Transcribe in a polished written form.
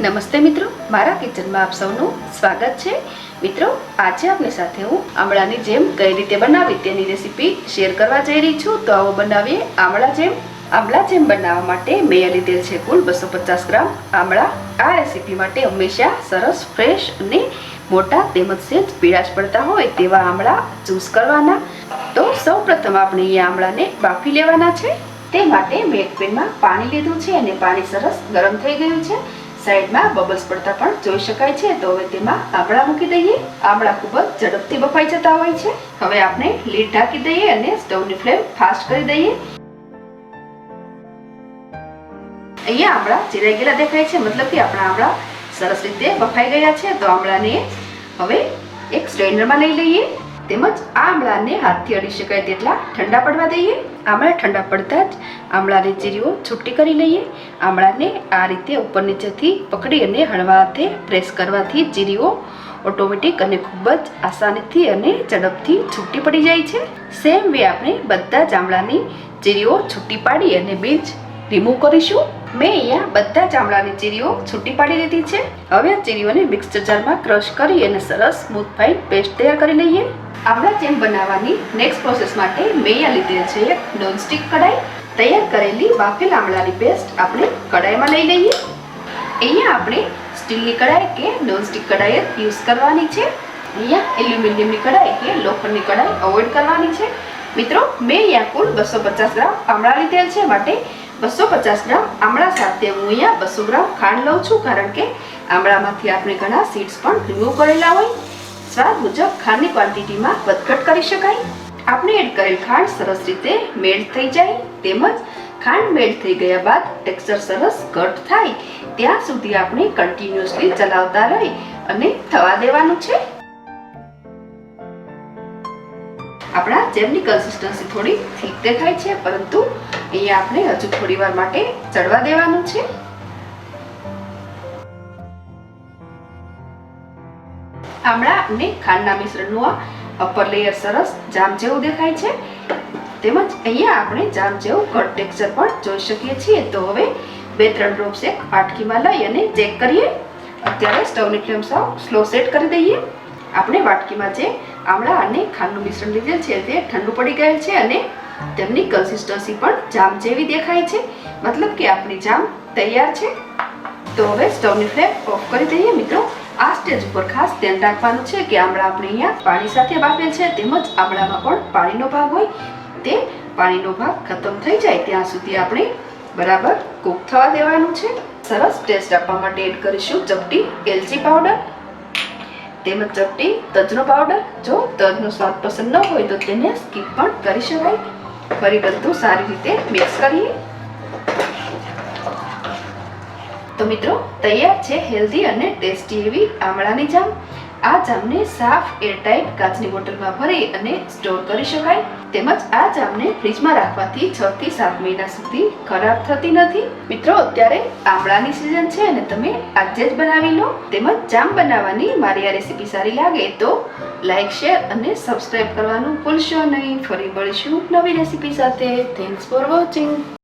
નમસ્તે મિત્રો, મારા કિચનમાં આપ સૌનું સ્વાગત છે। મિત્રો, આજે આપની સાથે હું આમળાની જેમ કઈ રીતે બનાવી તેની રેસીપી શેર કરવા જઈ રહી છું। તો આવો બનાવીએ આમળા જેમ। આમળા જેમ બનાવવા માટે મેં લીધેલ છે કુલ 250 ગ્રામ આમળા। આ રેસીપી માટે હંમેશા સરસ ફ્રેશ અને મોટા તેમજ સેજ પીળાશ પડતા હોય તેવા આમળા ચૂઝ કરવાના। તો સૌપ્રથમ આપણે અહીંયા આમળાને બાફી લેવાના છે। તે માટે મેં એક પેનમાં પાણી લીધું છે અને પાણી સરસ ગરમ થઈ ગયું છે। સાઈડ में बबल्स पड़ता पण જોઈ શકાય છે। તો હવે તેમાં આમળા મૂકી દઈએ। આમળા ખૂબ જ ઝડપથી બફાઈ જતા હોય છે। હવે આપણે લીડ ઢાંકી દઈએ અને સ્ટવની ફ્લેમ ફાસ્ટ કરી દઈએ। અહીંયા આમળા ચીરાઈ ગયેલા દેખાય છે, મતલબ કે આપણા આમળા સરસ રીતે બફાઈ ગયા છે। તો આમળાને હવે એક સ્ટ્રેનરમાં લઈ લઈએ, તેમજ આ આમળાને હાથથી અડી શકાય તેટલા ઠંડા પડવા દઈએ। આમળા ઠંડા પડતા જ આમળાની ચીરીઓ છૂટી કરી લઈએ। આમળાને આ રીતે ઉપર નીચેથી પકડી અને હળવા હાથે પ્રેસ કરવાથી ચીરીઓ ઓટોમેટિક અને ખૂબ જ આસાનીથી અને ઝડપથી છૂટી પડી જાય છે। સેમ વે આપણે બધા જ આમળાની ચીરીઓ છૂટી પાડી અને બીજ રિમૂવ કરીશું। મેં અહીંયા બધા જ આમળાની ચીરીઓ છૂટી પાડી લીધી છે। હવે આ ચીરીઓને મિક્સર જારમાં ક્રશ કરી અને સરસ સ્મૂથ ફાઇન પેસ્ટ તૈયાર કરી લઈએ। આમળા જેમ બનાવવાની નેક્સ્ટ પ્રોસેસ માટે મેં અહીંયા લીધેલ છે એક નોનસ્ટિક કઢાઈ। તૈયાર કરેલી બાફેલ આમળાની પેસ્ટ આપણે કઢાઈમાં લઈ લઈએ। અહીંયા આપણે સ્ટીલની કઢાઈ કે નોનસ્ટિક કઢાઈ યુઝ કરવાની છે। અહીંયા એલ્યુમિનિયમની કઢાઈ કે લોખંડની કઢાઈ અવોઇડ કરવાની છે। મિત્રો, મેં અહીંયા કુલ 250 ગ્રામ આમળા લીધેલ છે, માટે 250 ગ્રામ આમળા સાથે હું અહીંયા 200 ગ્રામ ખાંડ લઉં છું, કારણ કે આમળામાંથી આપણે ઘણા સીડ્સ પણ રિમૂવ કરેલા હોય। સ્વાદ મુજબ ખાંડની ક્વોન્ટિટીમાં વધઘટ કરી શકાય। આપણે એડ કરેલ ખાંડ સરસ રીતે મેલ્ટ થઈ જાય, તેમજ ખાંડ મેલ્ટ થઈ ગયા બાદ ટેક્સચર સરસ ઘટ થાય ત્યાં સુધી આપણે કન્ટિન્યુઅસલી ચલાવતા રહી અને થવા દેવાનું છે। આપણા જેમની કન્સિસ્ટન્સી થોડી થીક દેખાય છે, પરંતુ અહીંયા આપણે હજુ થોડી વાર માટે ચડવા દેવાનું છે। આમળા અને ખાંડના મિશ્રણનું આ અપર લેયર સરસ જામ જેવું દેખાય છે, તેમજ અહીંયા આપણે જામ જેવું ઘટ ટેક્સચર પણ જોઈ શકીએ છીએ। તો હવે 2-3 ડ્રોપ્સ એક વાટકીમાં લઈ અને ચેક કરીએ। અત્યારે સ્ટવની ફ્લેમ સાવ સ્લો સેટ કરી દઈએ। આપણે વાટકીમાં જે આમળા અને ખાંડનું મિશ્રણ લીધેલ છે તે ઠંડુ પડી ગયેલ છે અને તેમની કન્સિસ્ટન્સી પણ જામ જેવી દેખાય છે, મતલબ કે આપણી જામ તૈયાર છે। તો હવે સ્ટવની ફ્લેમ ઓફ કરી દઈએ। મિત્રો, આ સ્ટેજ ઉપર ખાસ ધ્યાન રાખવાનું છે કે આમળા આપણે અહીંયા પાણી સાથે બાફેલ છે, તેમજ આમળામાં પણ પાણીનો ભાગ હોય, તે પાણીનો ભાગ ખતમ થઈ જાય ત્યાં સુધી આપણે બરાબર કૂક થવા દેવાનું છે। સરસ ટેસ્ટ આપવા માટે એડ કરીશું ચપટી એલચી પાવડર, તેમજ ચપટી તજનો પાવડર। જો તજનો સ્વાદ પસંદ ન હોય તો તેને સ્કીપ પણ કરી શકાય। ફરી બધું સારી રીતે મિક્સ કરીએ। તો મિત્રો, તૈયાર છે હેલ્ધી અને ટેસ્ટી એવી આમળાની જામ। આ જામને સાફ એરટાઇટ કાચની બોટલમાં ભરી અને સ્ટોર કરી શકાય, તેમજ આ જામને ફ્રીજમાં રાખવાથી 6 થી 7 મહિના સુધી ખરાબ થતી નથી। મિત્રો, અત્યારે આમળાની સિઝન છે અને તમે આજે જ બનાવી લો। તેમજ જામ બનાવવાની મારી આ રેસીપી સારી લાગે તો લાઈક, શેર અને સબસ્ક્રાઇબ કરવાનું ભૂલશો નહીં। ફરી મળીશું નવી રેસીપી સાથે। Thanks for watching.